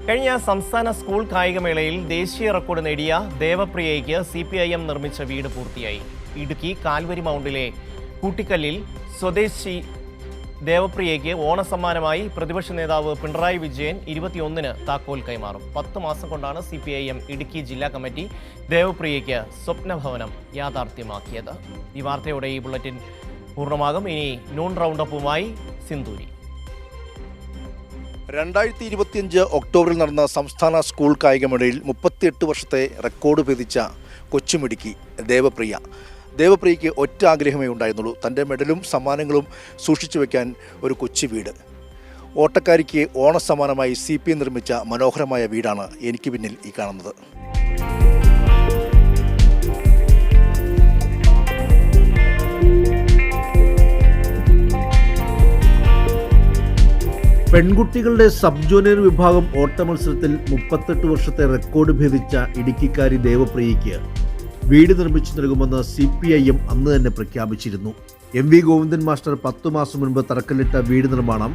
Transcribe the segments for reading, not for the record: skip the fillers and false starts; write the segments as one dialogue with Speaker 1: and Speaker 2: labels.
Speaker 1: കഴിഞ്ഞ സംസ്ഥാന സ്കൂൾ കായികമേളയിൽ ദേശീയ റെക്കോർഡ് നേടിയ ദേവപ്രിയയ്ക്ക് CPIM നിർമ്മിച്ച വീട് പൂർത്തിയായി. ഇടുക്കി കാൽവരി മൗണ്ടിലെ കൂട്ടിക്കല്ലിൽ സ്വദേശി ദേവപ്രിയയ്ക്ക് ഓണസമ്മാനമായി പ്രതിപക്ഷ നേതാവ് പിണറായി വിജയൻ 21-ന് താക്കോൽ കൈമാറും. 10 മാസം കൊണ്ടാണ് CPIM ഇടുക്കി ജില്ലാ കമ്മിറ്റി ദേവപ്രിയയ്ക്ക് സ്വപ്നഭവനം യാഥാർത്ഥ്യമാക്കിയത്. ഈ വാർത്തയോടെ ഈ ബുള്ളറ്റിൻ പൂർണ്ണമാകും. ഇനി നൂൺ റൗണ്ടപ്പുമായി സിന്ധൂരി.
Speaker 2: 2025 ഒക്ടോബറിൽ നടന്ന സംസ്ഥാന സ്കൂൾ കായികമേളയിൽ 38 വർഷത്തെ റെക്കോർഡ് ഭേദിച്ച കൊച്ചുമിടുക്കി ദേവപ്രിയയ്ക്ക് ഒറ്റ ആഗ്രഹമേ ഉണ്ടായിരുന്നുള്ളൂ, തൻ്റെ മെഡലും സമ്മാനങ്ങളും സൂക്ഷിച്ചു വയ്ക്കാൻ ഒരു കൊച്ചു വീട്. ഓട്ടക്കാരിക്ക് ഓണസമ്മാനമായി CPI നിർമ്മിച്ച മനോഹരമായ വീടാണ് എനിക്ക് പിന്നിൽ ഈ കാണുന്നത്. പെൺകുട്ടികളുടെ സബ് ജൂനിയർ വിഭാഗം ഓട്ട മത്സരത്തിൽ 38 വർഷത്തെ റെക്കോർഡ് ഭേദിച്ച ഇടുക്കിക്കാരി ദേവപ്രിയയ്ക്ക് വീട് നിർമ്മിച്ചു നൽകുമെന്ന് CPIM അന്ന് തന്നെ പ്രഖ്യാപിച്ചിരുന്നു. MV ഗോവിന്ദൻ മാസ്റ്റർ 10 മാസം മുൻപ് തറക്കല്ലിട്ട വീട് നിർമ്മാണം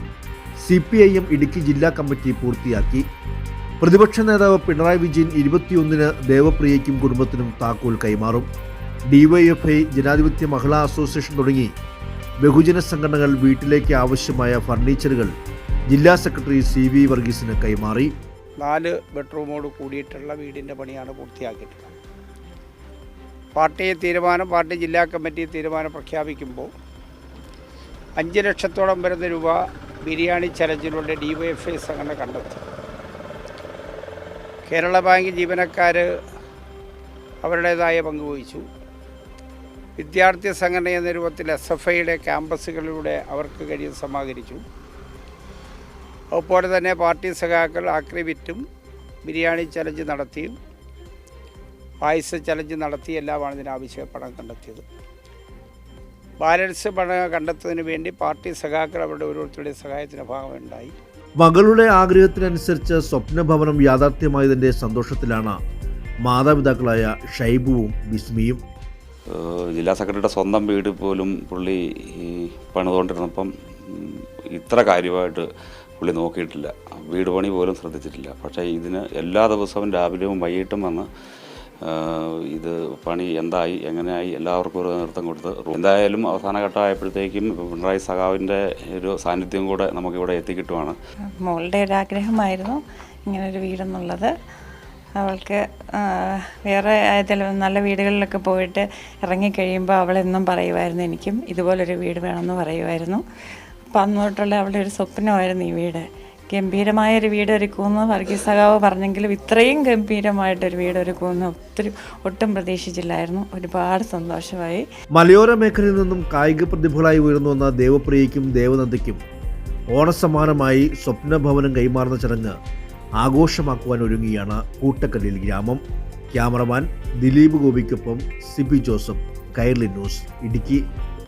Speaker 2: CPIM ഇടുക്കി ജില്ലാ കമ്മിറ്റി പൂർത്തിയാക്കി. പ്രതിപക്ഷ നേതാവ് പിണറായി വിജയൻ 21-ന് ദേവപ്രിയയ്ക്കും കുടുംബത്തിനും താക്കോൽ കൈമാറും. DYFI, ജനാധിപത്യ മഹിളാ അസോസിയേഷൻ തുടങ്ങി ബഹുജന സംഘടനകൾ വീട്ടിലേക്ക് ആവശ്യമായ ഫർണിച്ചറുകൾ ജില്ലാ സെക്രട്ടറി CV വർഗീസിന് കൈമാറി.
Speaker 3: 4 ബെഡ്റൂമോട് കൂടിയിട്ടുള്ള വീടിൻ്റെ പണിയാണ് പൂർത്തിയാക്കിയിട്ടുള്ളത്. പാർട്ടി ജില്ലാ കമ്മിറ്റി തീരുമാനം പ്രഖ്യാപിക്കുമ്പോൾ 5 ലക്ഷത്തോളം വരുന്ന രൂപ ബിരിയാണി ചലഞ്ചിലൂടെ DYFI സംഘടന കണ്ടെത്തി. കേരള ബാങ്ക് ജീവനക്കാർ അവരുടേതായ പങ്കുവഹിച്ചു. വിദ്യാർത്ഥി സംഘടന എന്ന രൂപത്തിൽ SFIയുടെ ക്യാമ്പസുകളിലൂടെ അവർക്ക് കഴിയും സമാഹരിച്ചു. അതുപോലെ തന്നെ പാർട്ടി സഖാക്കൾ ആക്രി വിറ്റും ബിരിയാണി ചലഞ്ച് നടത്തിയും പായസ ചലഞ്ച് നടത്തി എല്ലാമാണ് ഇതിനാവശ്യ പണം കണ്ടെത്തിയത്. ബാലൻസ് പണം കണ്ടെത്തുന്നതിന് വേണ്ടി പാർട്ടി സഖാക്കൾ അവരുടെ ഓരോരുത്തരുടെ സഹായത്തിന് ഭാഗമുണ്ടായി.
Speaker 2: മകളുടെ ആഗ്രഹത്തിനനുസരിച്ച് സ്വപ്നഭവനം യാഥാർത്ഥ്യമായതിൻ്റെ സന്തോഷത്തിലാണ് മാതാപിതാക്കളായ ഷൈബുവും ബിസ്മിയും.
Speaker 4: ജില്ലാ സെക്രട്ടറിയുടെ സ്വന്തം വീട് പോലും പുള്ളി പണിതുകൊണ്ടിരുന്നപ്പം ഇത്ര കാര്യമായിട്ട് പുള്ളി നോക്കിയിട്ടില്ല, വീട് പണി പോലും ശ്രദ്ധിച്ചിട്ടില്ല. പക്ഷേ ഇതിന് എല്ലാ ദിവസവും രാവിലെയും വൈകിട്ടും വന്ന് ഇത് പണി എന്തായി എങ്ങനെയായി എല്ലാവർക്കും ഒരു നേതൃത്വം കൊടുത്ത് എന്തായാലും അവസാന ഘട്ടമായപ്പോഴത്തേക്കും പിണറായി സഖാവിൻ്റെ ഒരു സാന്നിധ്യം കൂടെ നമുക്കിവിടെ എത്തിക്കിട്ടുവാണ്.
Speaker 5: മോളുടെ ഒരു ആഗ്രഹമായിരുന്നു ഇങ്ങനൊരു വീടെന്നുള്ളത്. അവൾക്ക് വേറെ നല്ല വീടുകളിലൊക്കെ പോയിട്ട് ഇറങ്ങിക്കഴിയുമ്പോൾ അവളെന്നും പറയുമായിരുന്നു എനിക്കും ഇതുപോലൊരു വീട് വേണമെന്ന് പറയുമായിരുന്നു. അപ്പം അന്നോട്ടുള്ള അവളുടെ ഒരു സ്വപ്നമായിരുന്നു ഈ വീട്. ഗംഭീരമായൊരു വീട് ഒരുക്കുമെന്ന് വർഗീസ് സഖാവ് പറഞ്ഞെങ്കിലും ഇത്രയും ഗംഭീരമായിട്ടൊരു വീട് ഒരുക്കുമെന്ന് ഒട്ടും പ്രതീക്ഷിച്ചില്ലായിരുന്നു. ഒരുപാട് സന്തോഷമായി.
Speaker 2: മലയോര മേഖലയിൽ നിന്നും കായിക പ്രതിഭകളായി ഉയർന്നു വന്ന ദേവപ്രിയയ്ക്കും ദേവനന്ദയ്ക്കും ഓണസമ്മാനമായി സ്വപ്നഭവനം കൈമാറുന്ന ചടങ്ങ് ആഘോഷമാക്കുവാൻ ഒരുങ്ങിയാണ് കൂട്ടക്കല്ലിൽ ഗ്രാമം. ക്യാമറമാൻ ദിലീപ് ഗോപിക്കൊപ്പം സിബി ജോസഫ്, കൈരളി ന്യൂസ്, ഇടുക്കി.